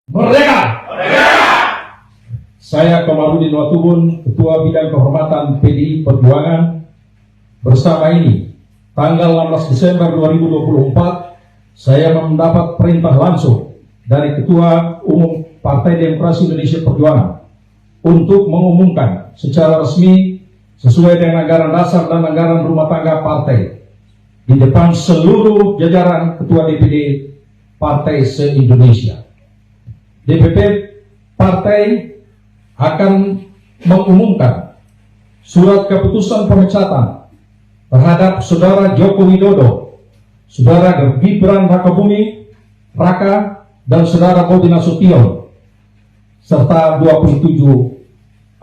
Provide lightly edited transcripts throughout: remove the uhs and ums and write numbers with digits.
Merdeka! Merdeka! Saya Komarudin Watubun, Ketua Bidang Kehormatan PDI Perjuangan. Bersama ini, tanggal 16 Desember 2024, saya mendapat perintah langsung dari Ketua Umum Partai Demokrasi Indonesia Perjuangan untuk mengumumkan secara resmi sesuai dengan anggaran dasar dan anggaran rumah tangga partai di depan seluruh jajaran Ketua DPD Partai se-Indonesia. DPP Partai akan mengumumkan surat keputusan pemecatan terhadap Saudara Joko Widodo, Saudara Gibran Rakabuming Raka, dan Saudara Bobi Nasution, serta 27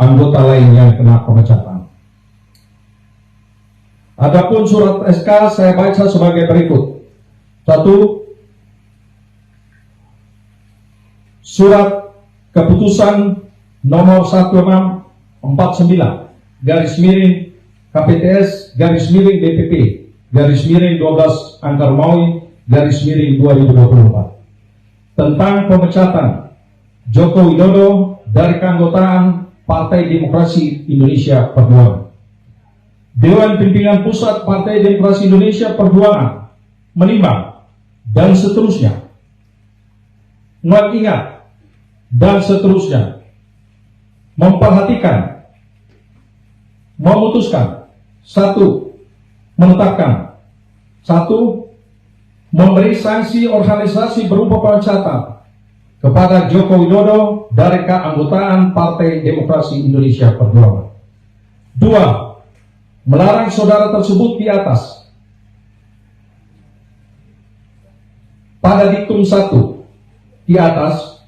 anggota lain yang kena pemecatan. Adapun surat SK saya baca sebagai berikut. 1. Surat keputusan nomor 1649 garis miring KPTS garis miring DPP garis miring 12 Angka Romawi garis miring 2024 tentang pemecatan Joko Widodo dari keanggotaan Partai Demokrasi Indonesia Perjuangan. Dewan Pimpinan Pusat Partai Demokrasi Indonesia Perjuangan menimbang dan seterusnya, mengingat dan seterusnya, memperhatikan, memutuskan, 1. Menetapkan, 1. Memberi sanksi organisasi berupa pemecatan kepada Joko Widodo dari keanggotaan Partai Demokrasi Indonesia Perjuangan. 2. Melarang saudara tersebut di atas pada diktum 1 di atas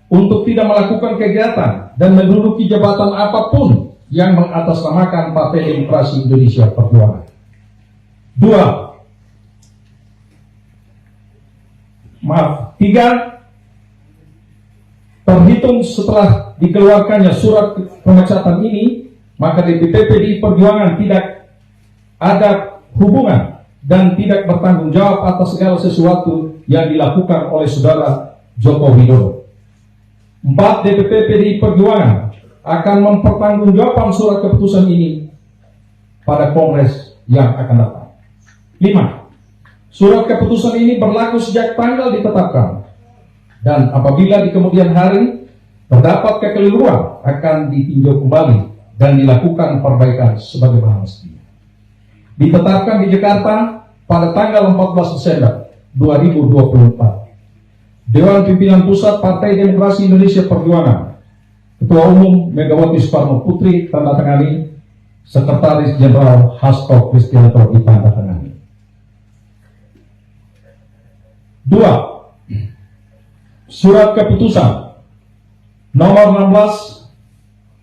untuk tidak melakukan kegiatan dan menduduki jabatan apapun yang mengatasnamakan Partai Demokrasi Indonesia Perjuangan. 3. Terhitung setelah dikeluarkannya surat pemecatan ini, maka DPP PDI Perjuangan tidak ada hubungan dan tidak bertanggung jawab atas segala sesuatu yang dilakukan oleh saudara Joko Widodo. 4. DPP PDI Perjuangan akan mempertanggungjawabkan surat keputusan ini pada Kongres yang akan datang. 5. Surat keputusan ini berlaku sejak tanggal ditetapkan, dan apabila di kemudian hari terdapat kekeliruan akan ditinjau kembali dan dilakukan perbaikan sebagaimana mestinya. Ditetapkan di Jakarta pada tanggal 14 Desember 2024. Dewan Pimpinan Pusat Partai Demokrasi Indonesia Perjuangan, Ketua Umum Megawati Soekarno Putri, tanda tangani. Sekretaris Jenderal Hasto Kristianto ditanda tangani. 2. Surat keputusan nomor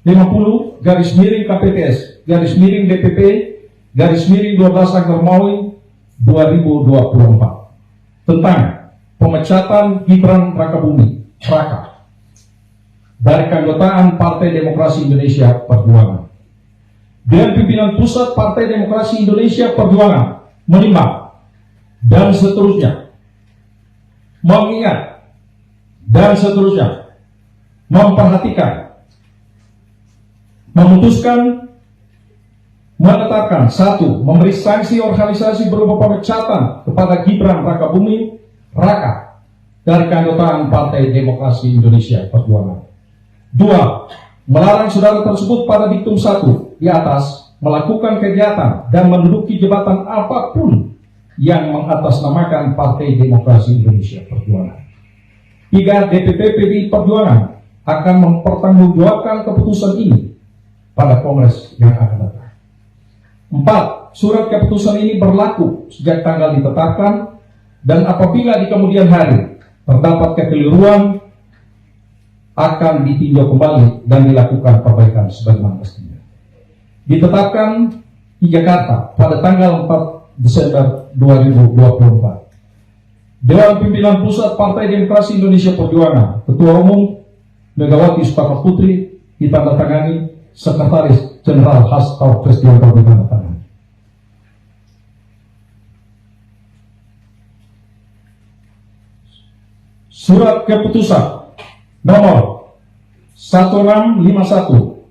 1650 garis miring KPTS garis miring DPP garis miring 12 Angka Romawi 2024 tentang pemecatan Gibran Rakabuming Raka dari keanggotaan Partai Demokrasi Indonesia Perjuangan. Dewan Pimpinan Pusat Partai Demokrasi Indonesia Perjuangan menimbang dan seterusnya, mengingat dan seterusnya, memperhatikan, memutuskan, menetapkan, 1. Memberi sanksi organisasi berupa pemecatan kepada Gibran Rakabuming Raka dari keanggotaan Partai Demokrasi Indonesia Perjuangan. 2. Melarang saudara tersebut pada diktum 1 di atas melakukan kegiatan dan menduduki jabatan apapun yang mengatasnamakan Partai Demokrasi Indonesia Perjuangan. 3. DPP PDI Perjuangan akan mempertanggungjawabkan keputusan ini pada Kongres yang akan datang. 4. Surat keputusan ini berlaku sejak tanggal ditetapkan, dan apabila di kemudian hari terdapat kekeliruan akan ditinjau kembali dan dilakukan perbaikan sebagaimana mestinya. Ditetapkan di Jakarta pada tanggal 4 Desember 2024. Dewan Pimpinan Pusat Partai Demokrasi Indonesia Perjuangan, Ketua Umum Megawati Soekarno Putri ditandatangani, Sekretaris Jenderal Hasto Kristianto ditandatangani. Surat keputusan nomor 1651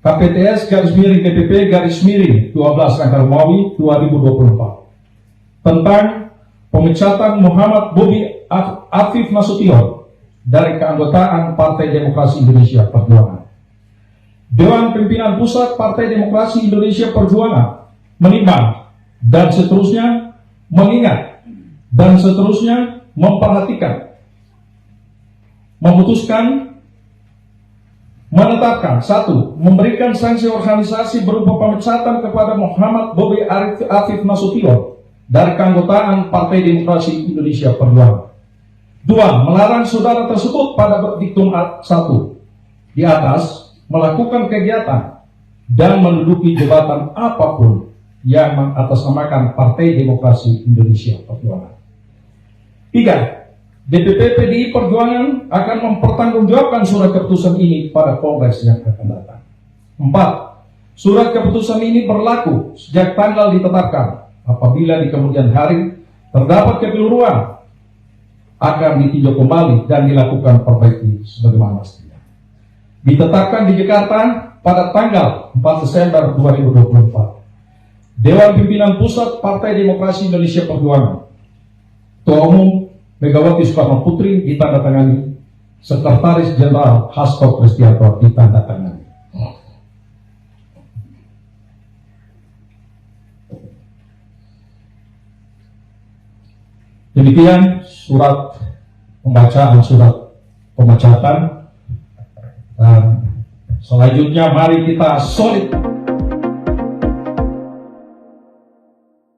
KPTS /DPP /12 Angka Romawi 2024 tentang pemecatan Muhammad Bobi Afif Nasution dari keanggotaan Partai Demokrasi Indonesia Perjuangan. Dewan Pimpinan Pusat Partai Demokrasi Indonesia Perjuangan menimbang dan seterusnya mengingat dan seterusnya memperhatikan, memutuskan, menetapkan: 1. Memberikan sanksi organisasi berupa pemecatan kepada Muhammad Bobi Afif Nasution dari keanggotaan Partai Demokrasi Indonesia Perjuangan. 2. Melarang saudara tersebut pada diktum 1 di atas melakukan kegiatan dan menduduki jabatan apapun yang mengatasnamakan Partai Demokrasi Indonesia Perjuangan. 3. DPP PDI Perjuangan akan mempertanggungjawabkan surat keputusan ini pada Kongres yang akan datang. 4. Surat keputusan ini berlaku sejak tanggal ditetapkan. Apabila di kemudian hari terdapat kekeliruan, akan ditinjau kembali dan dilakukan perbaiki sebagaimana mestinya. Ditetapkan di Jakarta pada tanggal 4 Desember 2024. Dewan Pimpinan Pusat Partai Demokrasi Indonesia Perjuangan, Ketua Umum Megawati Soekarno Putri ditandatangani, Sekretaris Jenderal Hasto Kristianto ditandatangani. Demikian surat pembacaan surat pemecatan, dan selanjutnya mari kita solid